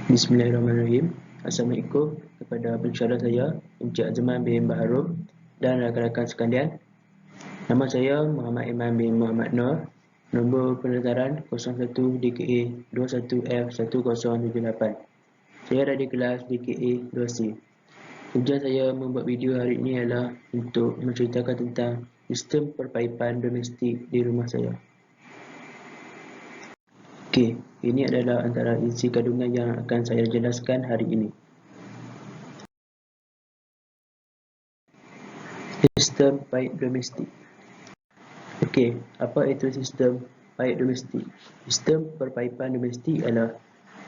Bismillahirrahmanirrahim. Assalamualaikum kepada pensyarah saya, Encik Azman bin Baharum dan rakan-rakan sekalian. Nama saya Muhammad Iman bin Muhammad Noor. Nombor pendaftaran 01 DKA 21F1078. Saya ada di kelas DKA 2C. Tujuan saya membuat video hari ini adalah untuk menceritakan tentang sistem perpaipan domestik di rumah saya. Okey, ini adalah antara isi kandungan yang akan saya jelaskan hari ini. Sistem paip domestik. Okey, apa itu sistem paip domestik? Sistem perpaipan domestik adalah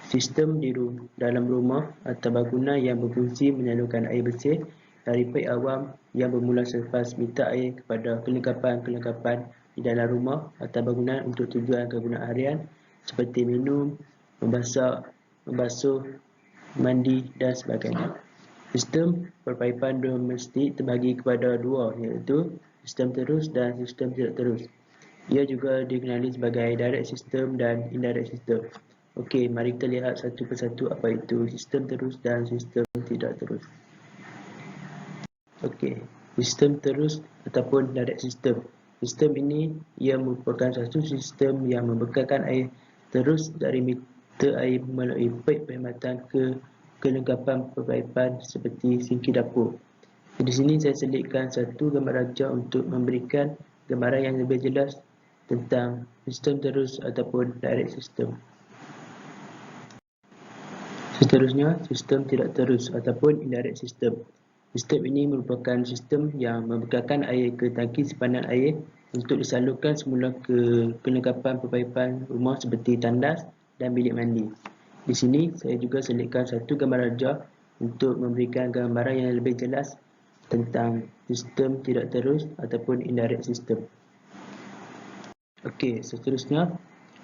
sistem dalam rumah atau bangunan yang berfungsi menyalurkan air bersih dari paip awam yang bermula selepas minta air kepada kelengkapan-kelengkapan di dalam rumah atau bangunan untuk tujuan kegunaan harian seperti minum, membasuh, mandi dan sebagainya. Sistem perpaipan domestik terbagi kepada dua, iaitu sistem terus dan sistem tidak terus. Ia juga dikenali sebagai direct system dan indirect system. Okey, mari kita lihat satu persatu apa itu sistem terus dan sistem tidak terus. Okey, sistem terus ataupun direct system. Sistem ini ia merupakan satu sistem yang membekalkan air terus dari meter air melalui paip perkhidmatan ke kelengkapan perpaipan seperti sinki dapur. Di sini saya selitkan satu gambar raja untuk memberikan gambaran yang lebih jelas tentang sistem terus ataupun direct system. Seterusnya, sistem tidak terus ataupun indirect system. Sistem ini merupakan sistem yang membekalkan air ke tangki simpanan air untuk disalurkan semula ke kelengkapan perpaipan rumah seperti tandas dan bilik mandi. Di sini saya juga selitkan satu gambar raja untuk memberikan gambaran yang lebih jelas tentang sistem tidak terus ataupun indirect system. Okey, seterusnya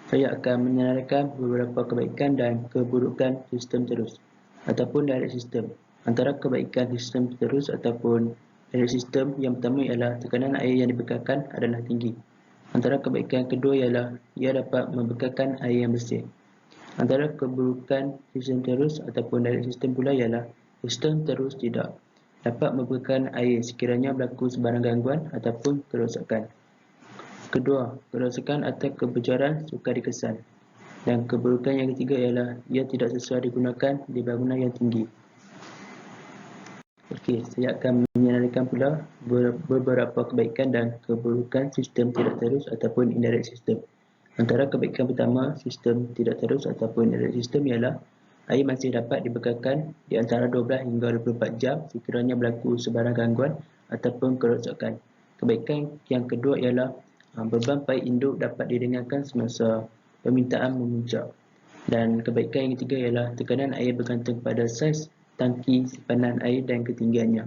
saya akan menyenaraikan beberapa kebaikan dan keburukan sistem terus ataupun direct system. Antara kebaikan sistem terus ataupun direct system, yang pertama ialah tekanan air yang dibekalkan adalah tinggi. Antara kebaikan kedua ialah ia dapat membekalkan air yang bersih. Antara keburukan sistem terus ataupun direct system pula ialah sistem terus tidak dapat membekalkan air sekiranya berlaku sebarang gangguan ataupun kerosakan. Kedua, kerosakan atau kebocoran sukar dikesan. Dan keburukan yang ketiga ialah ia tidak sesuai digunakan di bangunan yang tinggi. Okey, saya akan menyenaraikan pula beberapa kebaikan dan keburukan sistem tidak terus ataupun indirect system. Antara kebaikan pertama sistem tidak terus ataupun indirect system ialah air masih dapat dibekalkan di antara 12 hingga 24 jam sekiranya berlaku sebarang gangguan ataupun kerosakan. Kebaikan yang kedua ialah beban paip induk dapat diringankan semasa permintaan memuncak. Dan kebaikan yang ketiga ialah tekanan air bergantung pada saiz tangki simpanan air dan ketinggiannya.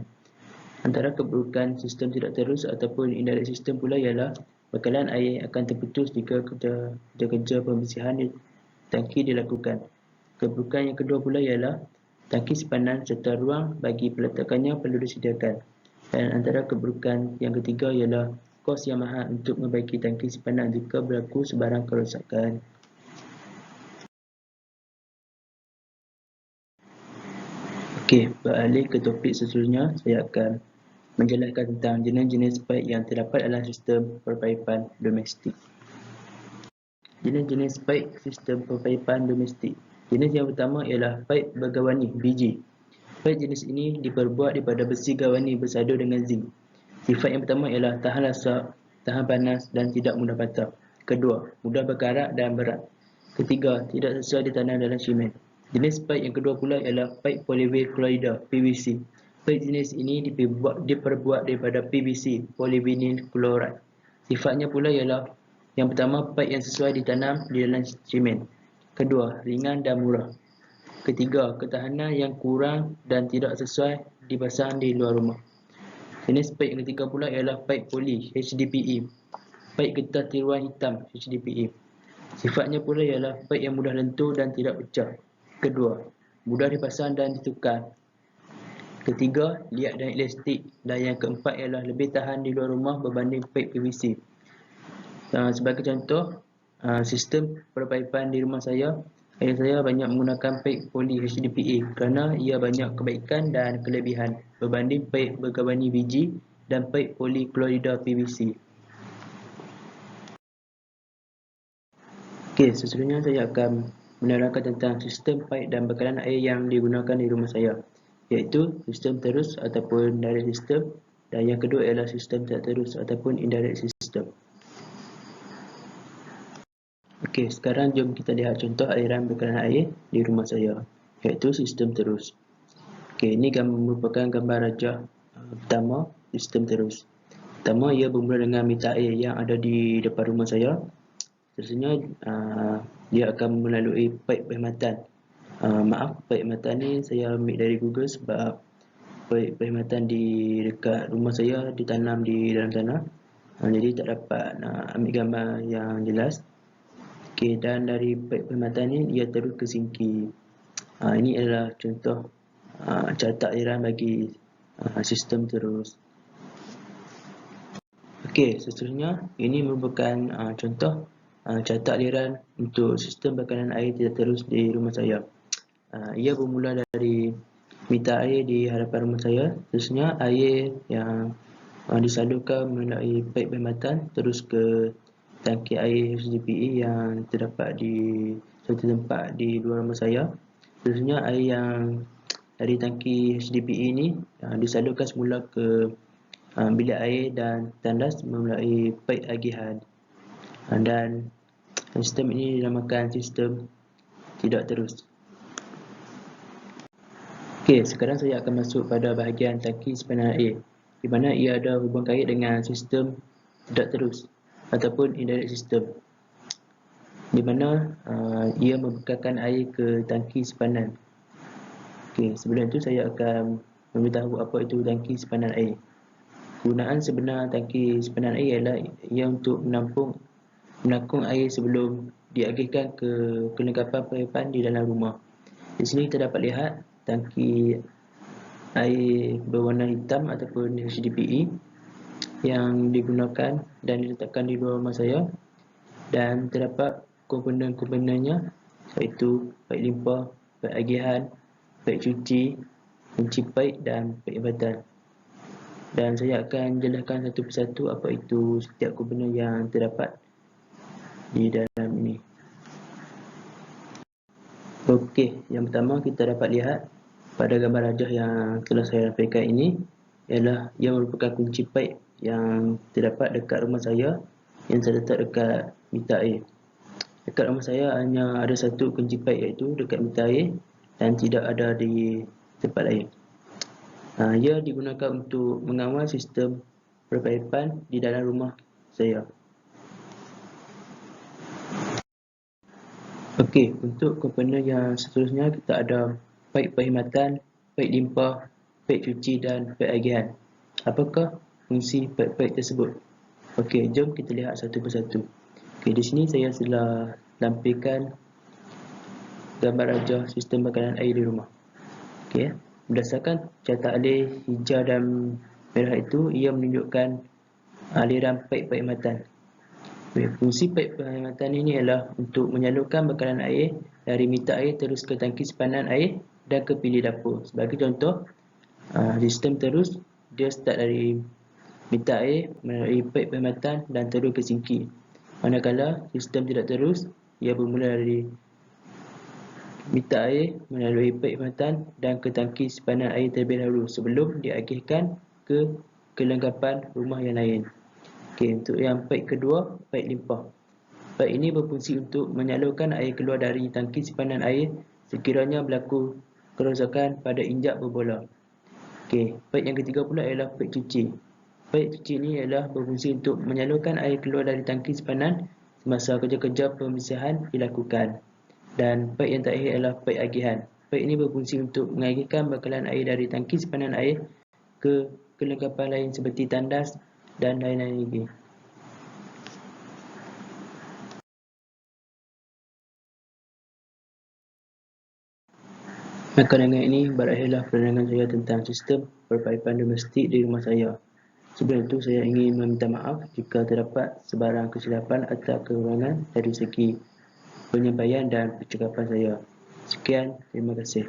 Antara keburukan sistem tidak terus ataupun indirect system pula ialah bekalan air akan terputus jika kerja pembersihan di tangki dilakukan. Keburukan yang kedua pula ialah tangki simpanan serta ruang bagi peletakannya perlu disediakan. Dan antara keburukan yang ketiga ialah kos yang mahal untuk memperbaiki tangki simpanan jika berlaku sebarang kerosakan. Okey, beralih ke topik seterusnya, saya akan menjelaskan tentang jenis-jenis paip yang terdapat dalam sistem perpaipan domestik. Jenis-jenis paip sistem perpaipan domestik. Jenis yang pertama ialah paip bergawani (BG). Paip jenis ini diperbuat daripada besi gawani bersadu dengan zinc. Sifat yang pertama ialah tahan lasak, tahan panas dan tidak mudah patah. Kedua, mudah berkarat dan berat. Ketiga, tidak sesuai ditanam dalam simen. Jenis paip yang kedua pula ialah paip polyvinyl chloride (PVC). Paip jenis ini diperbuat daripada PVC (polyvinyl chloride). Sifatnya pula ialah yang pertama, paip yang sesuai ditanam di dalam simen. Kedua, ringan dan murah. Ketiga, ketahanan yang kurang dan tidak sesuai dipasang di luar rumah. Jenis paip yang ketiga pula ialah paip poli HDPE. Paip getah tiruan hitam HDPE. Sifatnya pula ialah paip yang mudah lentur dan tidak pecah. Kedua, mudah dipasang dan ditukar. Ketiga, liat dan elastik. Dan yang keempat ialah lebih tahan di luar rumah berbanding paip PVC. Sebagai contoh, sistem perpaipan di rumah saya Ayah saya banyak menggunakan paip poli HDPE kerana ia banyak kebaikan dan kelebihan berbanding paip bergawani biji dan paip poli klorida PVC. Okey, seterusnya saya akan menerangkan tentang sistem paip dan bekalan air yang digunakan di rumah saya, iaitu sistem terus ataupun direct system, dan yang kedua ialah sistem tak terus ataupun indirect system. Okey, sekarang jom kita lihat contoh aliran bekalan air di rumah saya, iaitu sistem terus. Okey, ini merupakan gambar rajah pertama sistem terus. Pertama, ia bermula dengan meter air yang ada di depan rumah saya. Seterusnya, dia akan melalui paip perkhidmatan. Maaf, paip perkhidmatan ni saya ambil dari Google sebab paip perkhidmatan di dekat rumah saya ditanam di dalam tanah. Jadi tak dapat ambil gambar yang jelas. Okey, dan dari paip perkhidmatan ni ia terus ke sinki. Ini adalah contoh carta aliran bagi sistem terus. Okey, seterusnya ini merupakan contoh carta aliran untuk sistem bekalan air tidak terus di rumah saya. Ia bermula dari meter air di hadapan rumah saya. Seterusnya air yang disalurkan melalui paip perkhidmatan terus ke tangki air HDPE yang terdapat di satu tempat di luar rumah saya. Seterusnya air yang dari tangki HDPE ini disalurkan semula ke bilik air dan tandas melalui paip agihan. Dan sistem ini dinamakan sistem tidak terus. Okey, sekarang saya akan masuk pada bahagian tangki simpanan air, di mana ia ada hubung kait dengan sistem tidak terus ataupun indirect system, di mana ia membekalkan air ke tangki simpanan. Okey, sebelum itu saya akan memberitahu apa itu tangki simpanan air. Gunaan sebenar tangki simpanan air ialah ia untuk menangkung air sebelum diagihkan ke kelengkapan pipaipan di dalam rumah. Di sini kita dapat lihat tangki air berwarna hitam ataupun HDPE yang digunakan dan diletakkan di luar rumah saya, dan terdapat komponen-komponennya iaitu paip limpah, paip agihan, paip cuci, kunci paip dan paip batal. Dan saya akan jelaskan satu persatu apa itu setiap komponen yang terdapat di dalam ini. Okey, yang pertama kita dapat lihat pada gambar rajah yang telah saya sampaikan ini ialah ia merupakan kunci paip yang terdapat dekat rumah saya yang terletak dekat meter air. Dekat rumah saya hanya ada satu kunci paip iaitu dekat meter air dan tidak ada di tempat lain. Ia digunakan untuk mengawal sistem perpaipan di dalam rumah saya. Okey, untuk komponen yang seterusnya kita ada paip perkhidmatan, paip limpah, paip cuci dan paip agihan. Apakah fungsi paip-paip tersebut? Okey, jom kita lihat satu persatu. Okey, di sini saya telah lampirkan gambar rajah sistem bekalan air di rumah. Okey, berdasarkan carta alir hijau dan merah itu, ia menunjukkan aliran paip perkhidmatan. Fungsi paip perkhidmatan ini ialah untuk menyalurkan bekalan air dari meter air terus ke tangki simpanan air dan ke bilik dapur. Sebagai contoh, sistem terus dia start dari meter air melalui paip perkhidmatan dan terus ke sinki. Manakala sistem tidak terus, ia bermula dari meter air melalui paip perkhidmatan dan ke tangki simpanan air terlebih dahulu sebelum diagihkan ke kelengkapan rumah yang lain. Okey, untuk yang paip kedua, paip limpah. Paip ini berfungsi untuk menyalurkan air keluar dari tangki simpanan air sekiranya berlaku kerosakan pada injak berbola. Okey, paip yang ketiga pula ialah paip cuci. Paip cuci ini ialah berfungsi untuk menyalurkan air keluar dari tangki simpanan semasa kerja-kerja pembersihan dilakukan. Dan paip yang terakhir ialah paip agihan. Paip ini berfungsi untuk mengagihkan bekalan air dari tangki simpanan air ke kelengkapan lain seperti tandas dan lain-lain lagi. Maka dengan ini berakhirlah penerangan saya tentang sistem perpaipan domestik di rumah saya. Sebelum itu saya ingin meminta maaf jika terdapat sebarang kesilapan atau kekurangan dari segi penyampaian dan percakapan saya. Sekian, terima kasih.